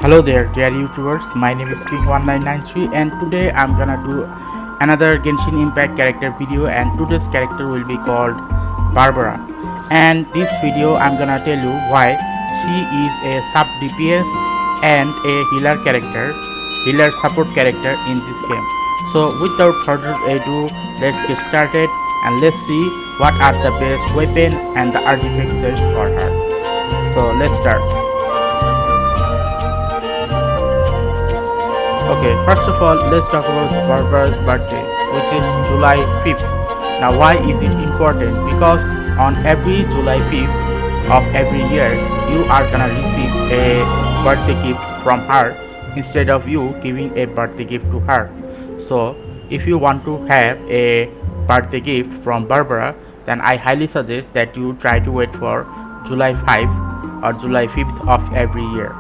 Hello there, dear YouTubers. My name is King1993, and today I'm gonna do another Genshin Impact character video, and today's character will be called Barbara. And this video I'm gonna tell you why she is a sub DPS and a healer support character in this game. So without further ado, let's get started and let's see what are the best weapon and the artifacts for her. So let's start. Okay, first of all, let's talk about Barbara's birthday, which is July 5th. Now, why is it important? Because on every July 5th of every year, you are gonna receive a birthday gift from her instead of you giving a birthday gift to her. So, if you want to have a birthday gift from Barbara, then I highly suggest that you try to wait for July 5 or July 5th of every year.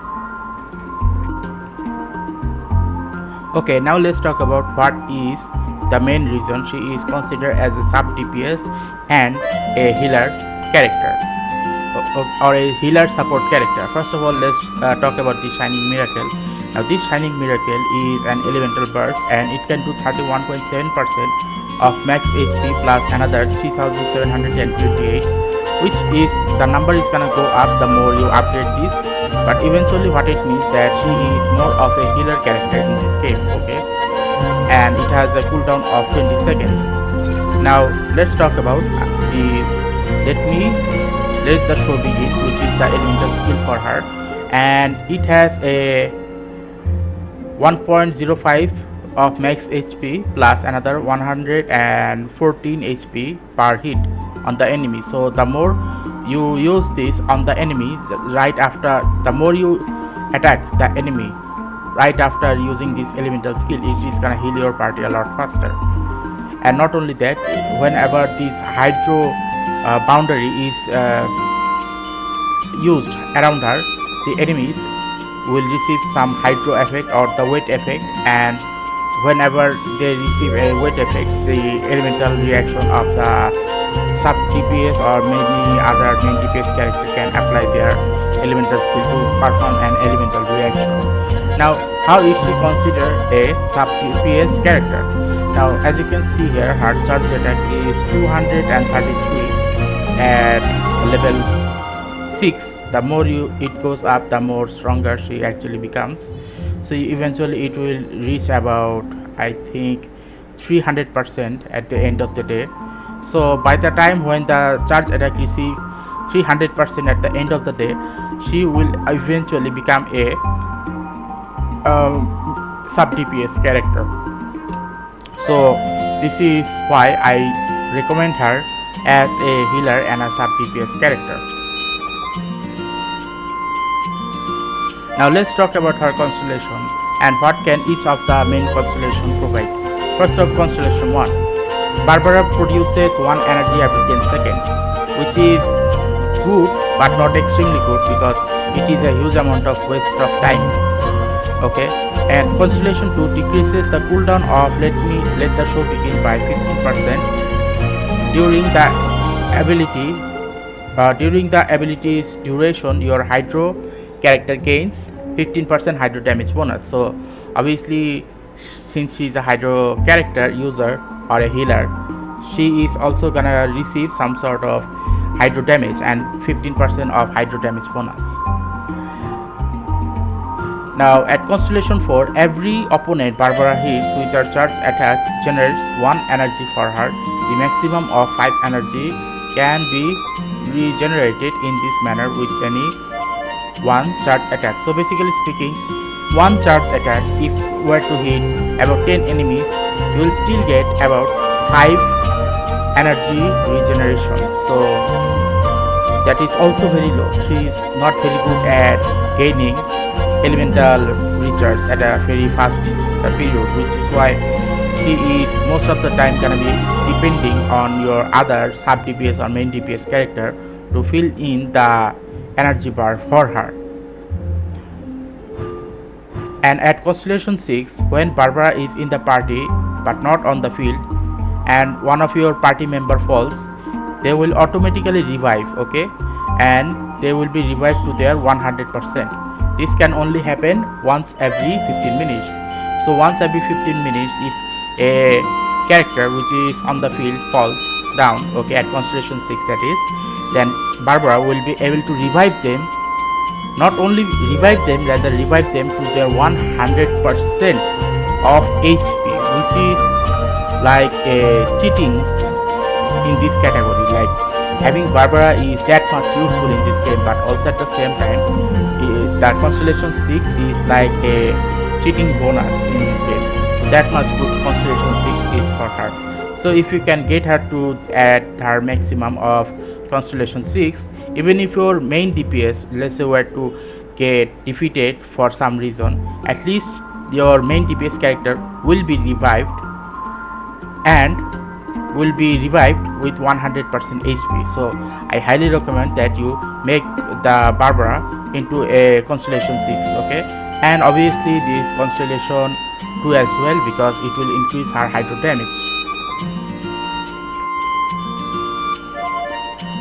Okay, now let's talk about what is the main reason she is considered as a sub DPS and a healer character or a healer support character. First of all, let's talk about the Shining Miracle. Now this Shining Miracle is an elemental burst and it can do 31.7% of max HP plus another 3728, which is the number is gonna go up the more you upgrade this, but eventually what it means that she is more of a healer character in this game. Okay, and it has a cooldown of 20 seconds. Now let's talk about this. Let the show begin, which is the elemental skill for her, and it has a 1.05 of max HP plus another 114 HP per hit on the enemy. So the more you use this on the enemy, the more you attack the enemy right after using this elemental skill, it is gonna heal your party a lot faster. And not only that, whenever this hydro boundary is used around her, the enemies will receive some hydro effect or the weight effect, and whenever they receive a weight effect, the elemental reaction of the sub DPS or maybe other main DPS character can apply their elemental skill to perform an elemental reaction. Now, how is she considered a sub DPS character? Now, as you can see here, her charge attack is 233 at level 6. The more it goes up, the more stronger she actually becomes. So eventually it will reach about, I think, 300% at the end of the day. So by the time when the charge attack receives 300% at the end of the day, she will eventually become a sub DPS character. So this is why I recommend her as a healer and a sub DPS character. Now let's talk about her constellation and what can each of the main constellation provide. First of Constellation 1, Barbara produces 1 energy every 10 seconds, which is good but not extremely good because it is a huge amount of waste of time. Okay, and Constellation 2 decreases the cooldown of Let the Show Begin by 15% during the ability's duration. Your Hydro character gains 15% hydro damage bonus. So obviously, since she is a hydro character user or a healer, she is also gonna receive some sort of hydro damage and 15% of hydro damage bonus. Now at Constellation 4, every opponent Barbara hits with her charge attack generates 1 energy for her. The maximum of 5 energy can be regenerated in this manner with any 1 charge attack. So basically speaking, 1 charge attack, if were to hit about 10 enemies, you will still get about 5 energy regeneration. So that is also very low. She is not very good at gaining elemental recharge at a very fast period, which is why she is most of the time gonna be depending on your other sub DPS or main DPS character to fill in the energy bar for her. And at Constellation 6, when Barbara is in the party but not on the field and one of your party member falls, they will automatically revive. Okay, and they will be revived to their 100%. This can only happen once every 15 minutes. So once every 15 minutes, if a character which is on the field falls down, okay, at Constellation 6 that is, then Barbara will be able to revive them. Not only revive them, rather revive them to their 100% of HP, which is like a cheating in this category. Like having Barbara is that much useful in this game, but also at the same time, the Constellation 6 is like a cheating bonus in this game. That much good Constellation 6 is for her. So if you can get her to at her maximum of Constellation 6, even if your main DPS, let's say, were to get defeated for some reason, at least your main DPS character will be revived, and will be revived with 100% HP. So I highly recommend that you make the Barbara into a Constellation 6, okay, and obviously this Constellation 2 as well, because it will increase her hydro damage.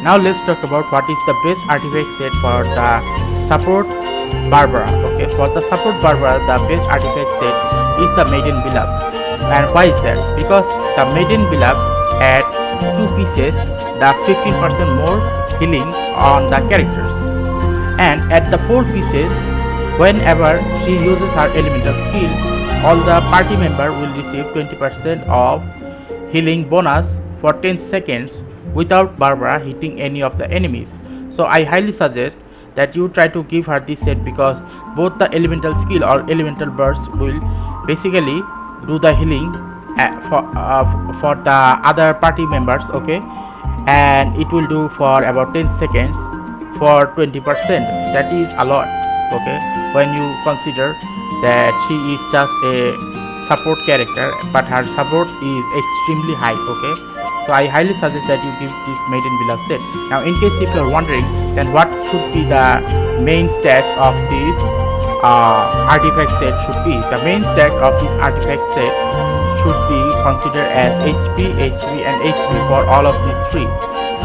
Now let's talk about what is the best artifact set for the support Barbara. Okay, for the support Barbara, the best artifact set is the Maiden Beloved. And why is that? Because the Maiden Beloved at 2 pieces does 15% more healing on the characters, and at the 4 pieces, whenever she uses her elemental skill, all the party member will receive 20% of healing bonus for 10 seconds without Barbara hitting any of the enemies. So I highly suggest that you try to give her this set, because both the elemental skill or elemental burst will basically do the healing for the other party members, okay, and it will do for about 10 seconds for 20%. That is a lot, okay, when you consider that she is just a support character, but her support is extremely high, okay. So I highly suggest that you give this Maiden Beloved set. Now in case if you are wondering, then what should be the main stats of this artifact set should be, the main stat of this artifact set should be considered as HP, HP and HP for all of these three,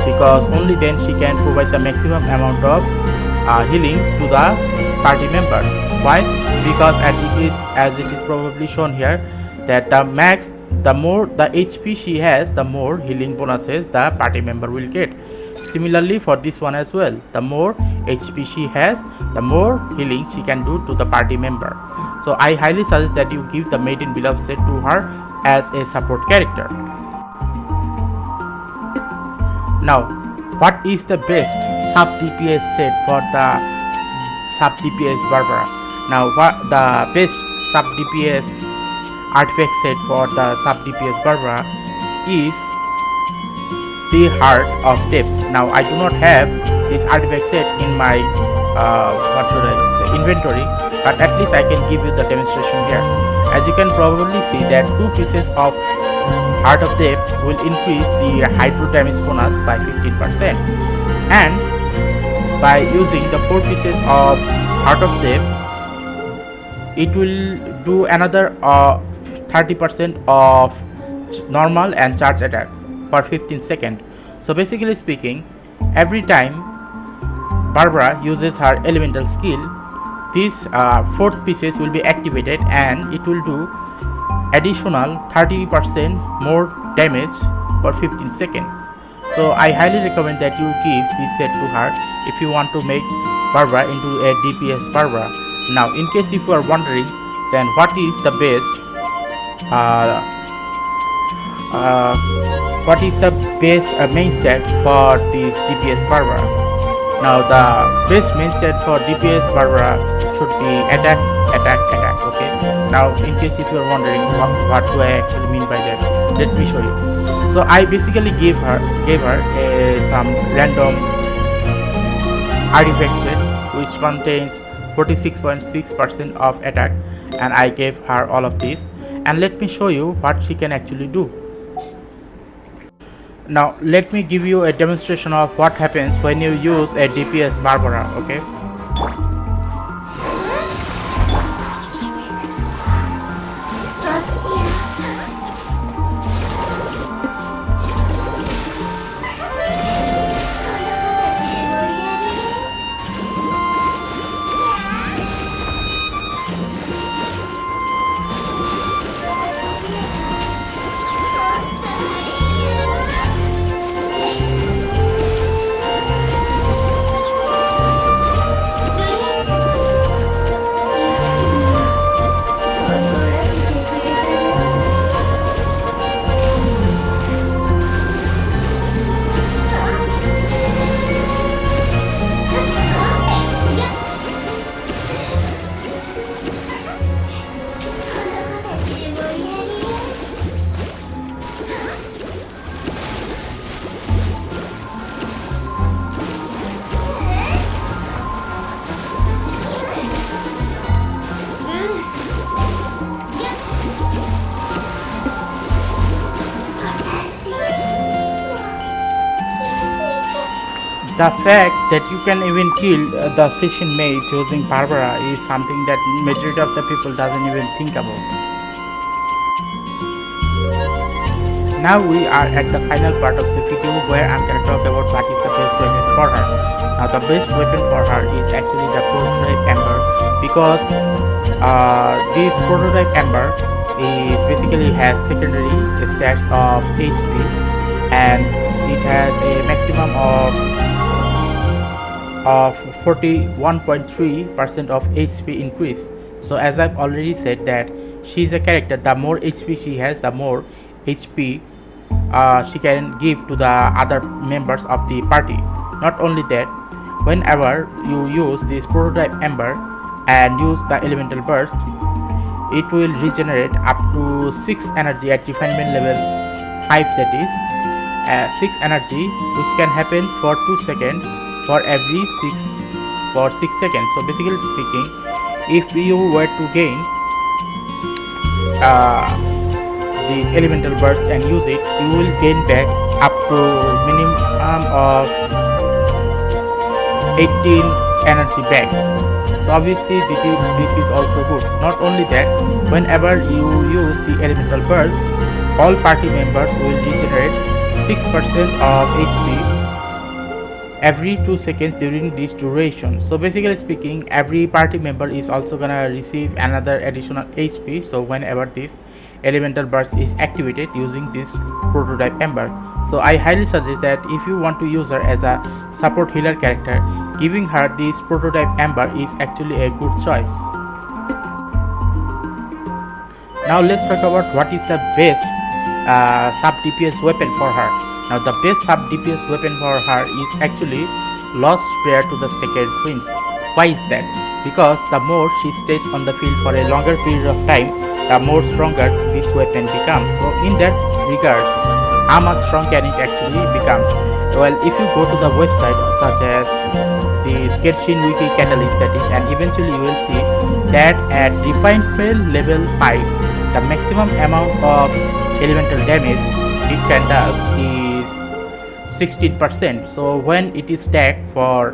because only then she can provide the maximum amount of healing to the party members. Why? Because as it is probably shown here, that the more the HP she has, the more healing bonuses the party member will get. Similarly for this one as well, the more HP she has, the more healing she can do to the party member. So I highly suggest that you give the Maiden Beloved set to her as a support character. Now, what is the best sub DPS set for the sub DPS Barbara? Now, what the best sub DPS artifact set for the sub DPS Barbara is the Heart of Depth. Now I do not have this artifact set in my inventory, but at least I can give you the demonstration here. As you can probably see that 2 pieces of Heart of Depth will increase the hydro damage bonus by 15%, and by using the 4 pieces of Heart of Depth, it will do another 30% of normal and charge attack for 15 seconds. So basically speaking, every time Barbara uses her elemental skill, these 4 pieces will be activated, and it will do additional 30% more damage for 15 seconds. So I highly recommend that you give this set to her if you want to make Barbara into a DPS Barbara. Now in case if you are wondering, then what is the best main stat for this DPS Barbara? Now the best main stat for DPS Barbara should be attack, attack, attack, okay. Now in case if you are wondering what do I actually mean by that, let me show you. So I basically gave her some random artifact set which contains 46.6% of attack, and I gave her all of this, and let me show you what she can actually do. Now let me give you a demonstration of what happens when you use a DPS Barbara, okay. The fact that you can even kill the session mage using Barbara is something that majority of the people doesn't even think about. Now we are at the final part of the video where I'm gonna talk about what is the best weapon for her. Now the best weapon for her is actually the prototype Ember, because this prototype Ember is basically has secondary stats of HP and it has a maximum of 41.3% of HP increase. So as I've already said that she's a character, the more HP she has, the more HP she can give to the other members of the party. Not only that, whenever you use this prototype Ember and use the elemental burst, it will regenerate up to 6 energy at refinement level 5, that is 6 energy, which can happen for 2 seconds for every 6 seconds. So basically speaking, if you were to gain this elemental burst and use it, you will gain back up to minimum of 18 energy back. So obviously this is also good. Not only that, whenever you use the elemental burst, all party members will regenerate 6% of HP every 2 seconds during this duration. So basically speaking, every party member is also gonna receive another additional HP. So whenever this elemental burst is activated using this prototype Ember, so I highly suggest that if you want to use her as a support healer character, giving her this prototype Ember is actually a good choice. Now let's talk about what is the best sub DPS weapon for her. Now the best sub DPS weapon for her is actually Lost Prayer to the Sacred Winds. Why is that? Because the more she stays on the field for a longer period of time, the more stronger this weapon becomes. So in that regards, how much strong can it actually becomes? Well, if you go to the website such as the Genshin Wiki Catalyst, that is, and eventually you will see that at refinement level 5, the maximum amount of elemental damage it can does is 16%. So when it is stacked for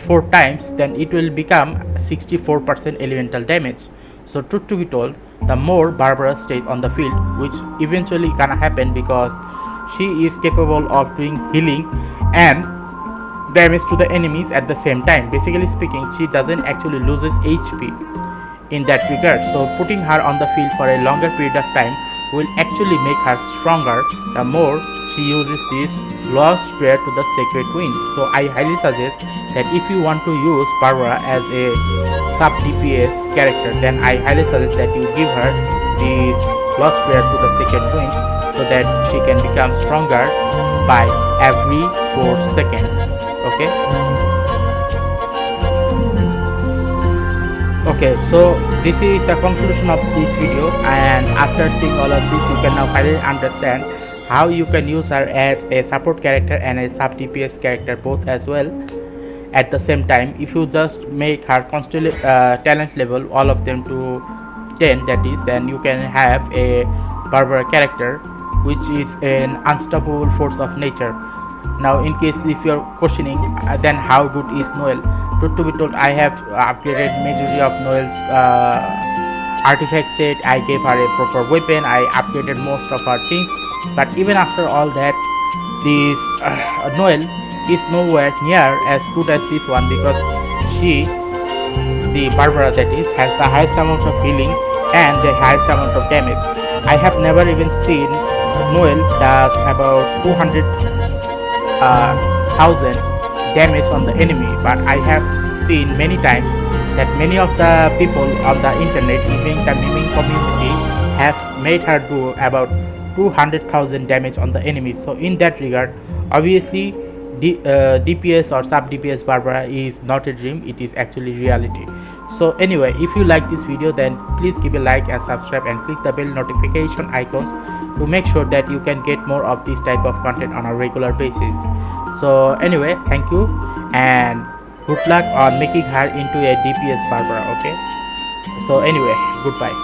4 times, then it will become 64% elemental damage. So truth to be told, the more Barbara stays on the field, which eventually gonna happen because she is capable of doing healing and damage to the enemies at the same time. Basically speaking, she doesn't actually loses HP in that regard. So putting her on the field for a longer period of time will actually make her stronger the more she uses this Lost Prayer to the Sacred Winds. So I highly suggest that if you want to use Barbara as a sub DPS character, then I highly suggest that you give her this Lost Prayer to the Sacred Winds so that she can become stronger by every 4 seconds. Okay. Okay, so this is the conclusion of this video, and after seeing all of this, you can now finally understand how you can use her as a support character and a sub DPS character both as well at the same time. If you just make her talent level all of them to 10, that is, then you can have a Barbara character which is an unstoppable force of nature. Now in case if you're questioning then how good is Noelle, truth to be told, I have upgraded majority of Noelle's artifact set. I gave her a proper weapon, I upgraded most of her things, but even after all that, this Noelle is nowhere near as good as this one, because she, the Barbara that is, has the highest amount of healing and the highest amount of damage. I have never even seen Noelle does about 200,000 damage on the enemy, but I have seen many times that many of the people on the internet, even the memeing community, have made her do about 200,000 damage on the enemy. So in that regard, obviously DPS or sub DPS Barbara is not a dream, it is actually reality. So anyway, if you like this video, then please give a like and subscribe and click the bell notification icons to make sure that you can get more of this type of content on a regular basis. So anyway, thank you and good luck on making her into a DPS Barbara. Okay, so anyway, goodbye.